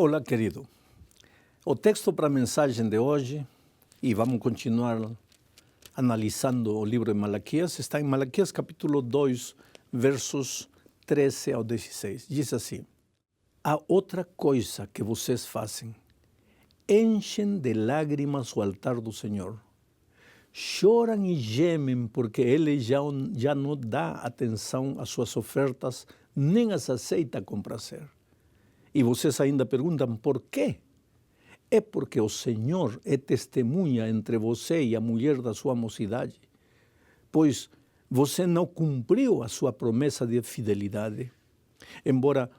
Olá, querido. O texto para a mensagem de hoje, e vamos continuar analisando o livro de Malaquias, está em Malaquias capítulo 2, versos 13 ao 16. Diz assim: há outra coisa que vocês fazem. Enchem de lágrimas o altar do Senhor. Choram e gemem porque Ele já não dá atenção às suas ofertas, nem as aceita com prazer. E vocês ainda perguntam por quê? É porque o Senhor é testemunha entre você e a mulher da sua mocidade, pois você não cumpriu a sua promessa de fidelidade. Embora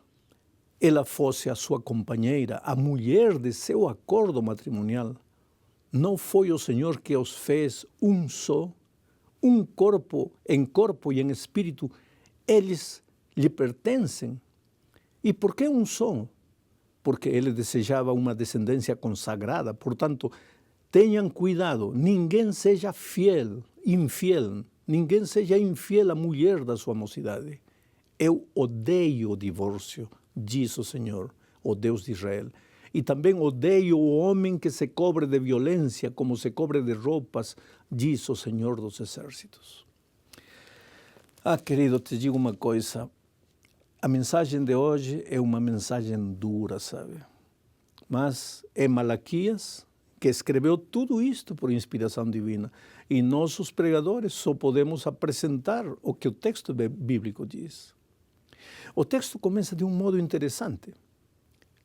ela fosse a sua companheira, a mulher de seu acordo matrimonial, não foi o Senhor que os fez um só, um corpo e em espírito, eles lhe pertencem. E por que um só? Porque ele desejava uma descendência consagrada. Portanto, tenham cuidado, ninguém seja infiel, ninguém seja infiel à mulher da sua mocidade. Eu odeio o divórcio, diz o Senhor, o Deus de Israel. E também odeio o homem que se cobre de violência, como se cobre de roupas, diz o Senhor dos Exércitos. Querido, te digo uma coisa. A mensagem de hoje é uma mensagem dura, sabe? Mas é Malaquias que escreveu tudo isto por inspiração divina. E nós, os pregadores, só podemos apresentar o que o texto bíblico diz. O texto começa de um modo interessante.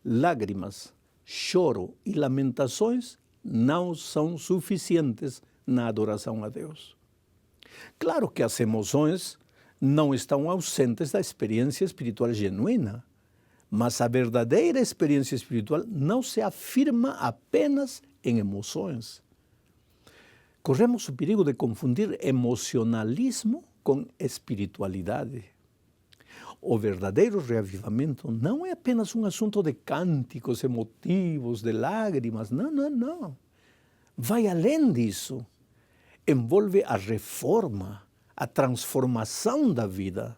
Lágrimas, choro e lamentações não são suficientes na adoração a Deus. Claro que as emoções não estão ausentes da experiência espiritual genuína, mas a verdadeira experiência espiritual não se afirma apenas em emoções. Corremos o perigo de confundir emocionalismo com espiritualidade. O verdadeiro reavivamento não é apenas um assunto de cânticos emotivos, de lágrimas, não. Vai além disso. Envolve a reforma, a transformação da vida.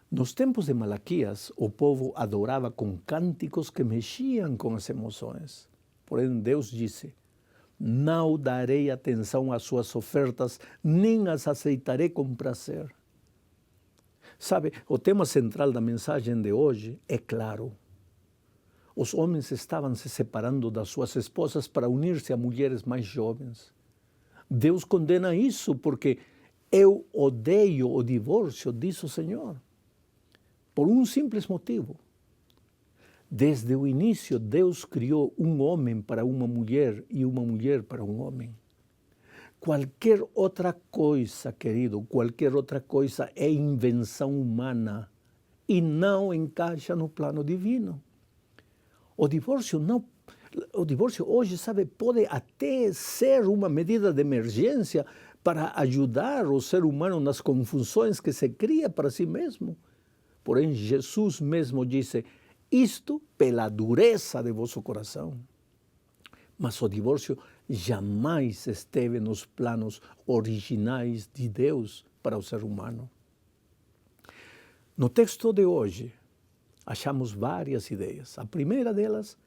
Nos tempos de Malaquias, o povo adorava com cânticos que mexiam com as emoções. Porém, Deus disse: não darei atenção às suas ofertas, nem as aceitarei com prazer. Sabe, o tema central da mensagem de hoje é claro. Os homens estavam se separando das suas esposas para unir-se a mulheres mais jovens. Deus condena isso porque eu odeio o divórcio, diz o Senhor. Por um simples motivo. Desde o início, Deus criou um homem para uma mulher e uma mulher para um homem. Qualquer outra coisa, querido, qualquer outra coisa é invenção humana e não encaixa no plano divino. O divórcio hoje, sabe, pode até ser uma medida de emergência para ajudar o ser humano nas confusões que se cria para si mesmo. Porém, Jesus mesmo disse: isto pela dureza de vosso coração. Mas o divórcio jamais esteve nos planos originais de Deus para o ser humano. No texto de hoje, achamos várias ideias. A primeira delas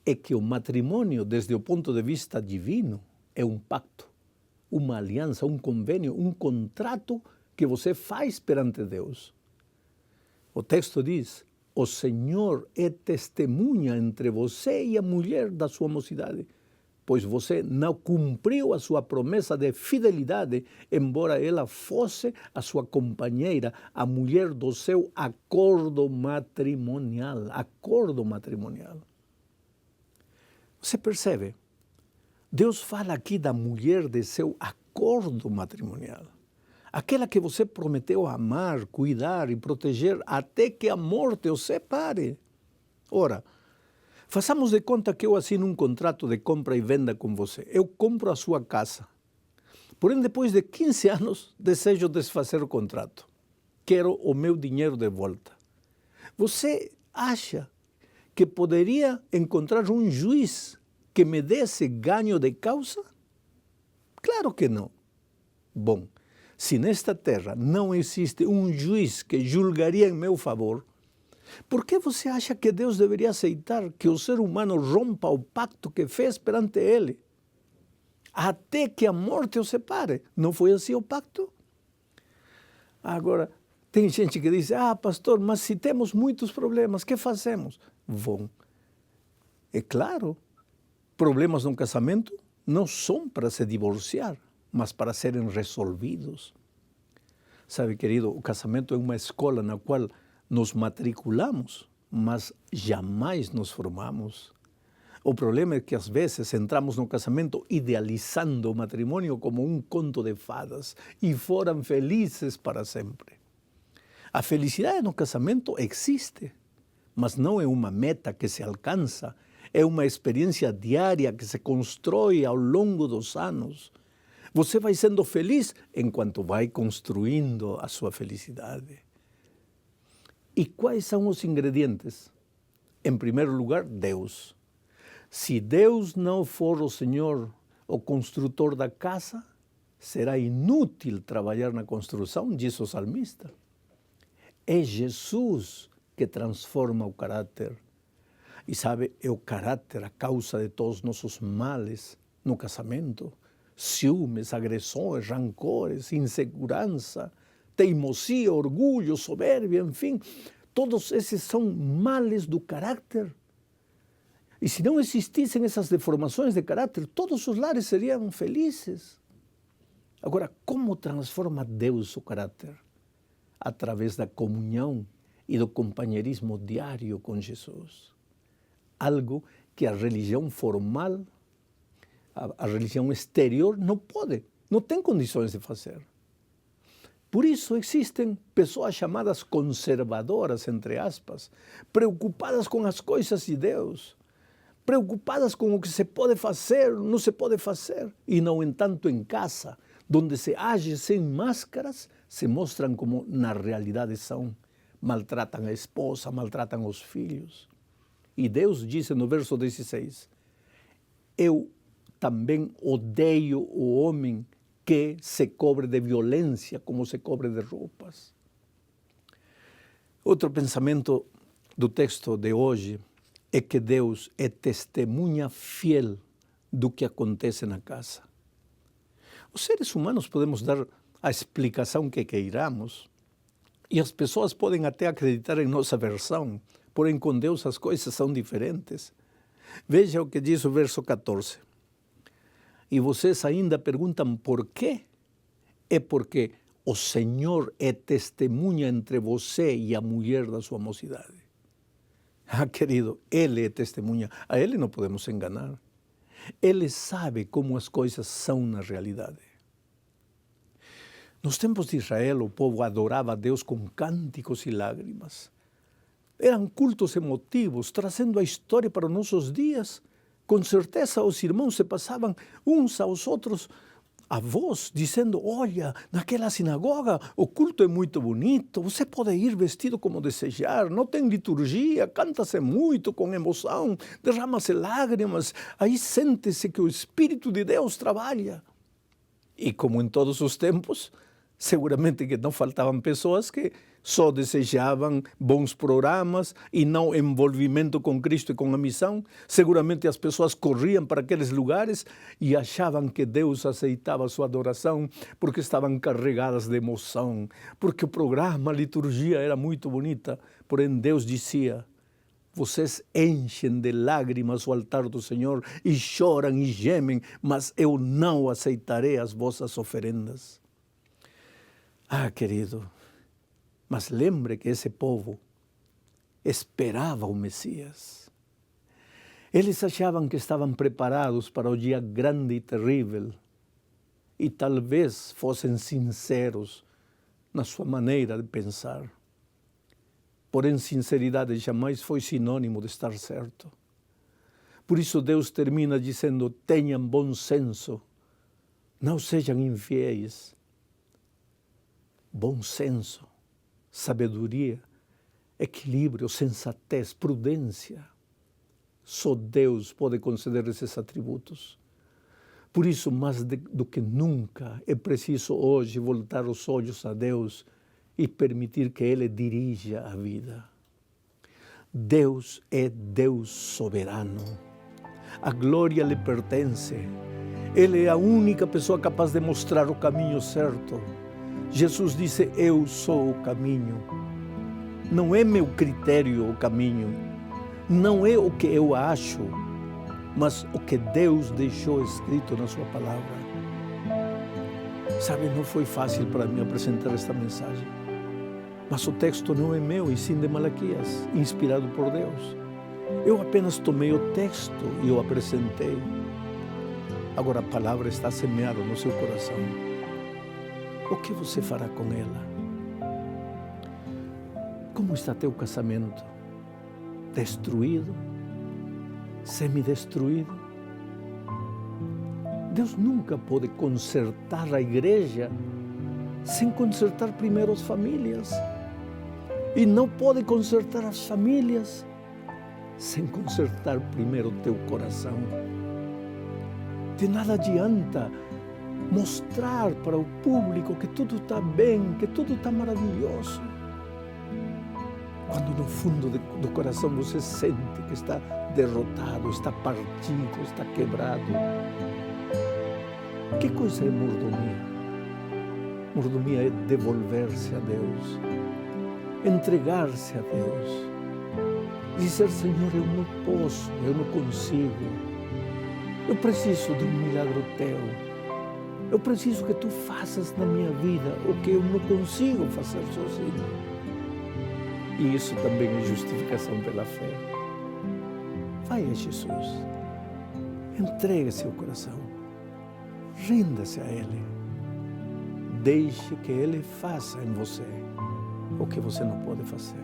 é que o matrimônio, desde o ponto de vista divino, é um pacto, uma aliança, um convênio, um contrato que você faz perante Deus. O texto diz: o Senhor é testemunha entre você e a mulher da sua mocidade, pois você não cumpriu a sua promessa de fidelidade, embora ela fosse a sua companheira, a mulher do seu acordo matrimonial. Acordo matrimonial. Você percebe? Deus fala aqui da mulher de seu acordo matrimonial. Aquela que você prometeu amar, cuidar e proteger até que a morte os separe. Ora, façamos de conta que eu assino um contrato de compra e venda com você. Eu compro a sua casa. Porém, depois de 15 anos, desejo desfazer o contrato. Quero o meu dinheiro de volta. Você acha que poderia encontrar um juiz que me desse ganho de causa? Claro que não. Bom, se nesta terra não existe um juiz que julgaria em meu favor, Por que você acha que Deus deveria aceitar que o ser humano rompa o pacto que fez perante Ele? Até que a morte o separe. Não foi assim o pacto? Agora, tem gente que diz, pastor, mas se temos muitos problemas, o que fazemos? Bom, é claro, problemas no casamento não são para se divorciar, mas para serem resolvidos. Sabe, querido, o casamento é uma escola na qual nos matriculamos, mas jamais nos formamos. O problema é que às vezes entramos no casamento idealizando o matrimônio como um conto de fadas e foram felizes para sempre. A felicidade no casamento existe, mas não é uma meta que se alcança, é uma experiência diária que se constrói ao longo dos anos. Você vai sendo feliz enquanto vai construindo a sua felicidade. E quais são os ingredientes? Em primeiro lugar, Deus. Se Deus não for o Senhor, o construtor da casa, será inútil trabalhar na construção, diz o salmista. É Jesus que transforma o caráter. E sabe, é o caráter a causa de todos os nossos males no casamento. Ciúmes, agressões, rancores, insegurança, teimosia, orgulho, soberbia, enfim. Todos esses são males do caráter. E se não existissem essas deformações de caráter, todos os lares seriam felizes. Agora, como transforma Deus o caráter? Através da comunhão e do companheirismo diário com Jesus. Algo que a religião formal, a religião exterior não pode, não tem condições de fazer. Por isso existem pessoas chamadas conservadoras, entre aspas, preocupadas com as coisas de Deus, preocupadas com o que se pode fazer, não se pode fazer. E, no entanto, em casa, onde se age sem máscaras, se mostram como na realidade são. Maltratam a esposa, maltratam os filhos. E Deus disse no verso 16, eu também odeio o homem que se cobre de violência como se cobre de roupas. Outro pensamento do texto de hoje é que Deus é testemunha fiel do que acontece na casa. Os seres humanos podemos dar a explicação que queiramos e as pessoas podem até acreditar em nossa versão, porém com Deus as coisas são diferentes. Veja o que diz o verso 14. E vocês ainda perguntam por quê? É porque o Senhor é testemunha entre você e a mulher da sua mocidade. Querido, Ele é testemunha. A Ele não podemos enganar. Ele sabe como as coisas são na realidade. Nos tempos de Israel, o povo adorava a Deus com cânticos e lágrimas. Eram cultos emotivos, trazendo a história para os nossos dias. Com certeza, os irmãos se passavam uns aos outros a voz, dizendo, olha, naquela sinagoga o culto é muito bonito, você pode ir vestido como desejar, não tem liturgia, canta-se muito com emoção, derrama-se lágrimas, aí sente-se que o Espírito de Deus trabalha. E como em todos os tempos, seguramente que não faltavam pessoas que só desejavam bons programas e não envolvimento com Cristo e com a missão. Seguramente as pessoas corriam para aqueles lugares e achavam que Deus aceitava a sua adoração porque estavam carregadas de emoção, porque o programa, a liturgia era muito bonita. Porém, Deus dizia, vocês enchem de lágrimas o altar do Senhor e choram e gemem, mas eu não aceitarei as vossas oferendas. Querido, mas lembre que esse povo esperava o Messias. Eles achavam que estavam preparados para o dia grande e terrível e talvez fossem sinceros na sua maneira de pensar. Porém, sinceridade jamais foi sinônimo de estar certo. Por isso Deus termina dizendo, tenham bom senso, não sejam infiéis. Bom senso, sabedoria, equilíbrio, sensatez, prudência. Só Deus pode conceder esses atributos. Por isso, mais do que nunca, é preciso hoje voltar os olhos a Deus e permitir que Ele dirija a vida. Deus é Deus soberano. A glória lhe pertence. Ele é a única pessoa capaz de mostrar o caminho certo. Jesus disse, eu sou o caminho. Não é meu critério o caminho. Não é o que eu acho, mas o que Deus deixou escrito na sua palavra. Sabe, não foi fácil para mim apresentar esta mensagem. Mas o texto não é meu, e sim de Malaquias, inspirado por Deus. Eu apenas tomei o texto e o apresentei. Agora a palavra está semeada no seu coração. O que você fará com ela? Como está teu casamento? Destruído? Semidestruído? Deus nunca pode consertar a igreja sem consertar primeiro as famílias. E não pode consertar as famílias sem consertar primeiro o teu coração. De nada adianta mostrar para o público que tudo está bem, que tudo está maravilhoso, quando no fundo do coração você sente que está derrotado, está partido, está quebrado. Que coisa é mordomia? Mordomia é devolver-se a Deus, entregar-se a Deus, dizer, Senhor, eu não posso, eu não consigo, eu preciso de um milagre teu, eu preciso que tu faças na minha vida o que eu não consigo fazer sozinho. E isso também é justificação pela fé. Vai a Jesus, entregue seu coração, renda-se a Ele, deixe que Ele faça em você o que você não pode fazer.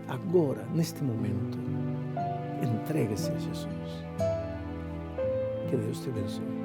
Agora, neste momento, entregue-se a Jesus. Que Deus te abençoe.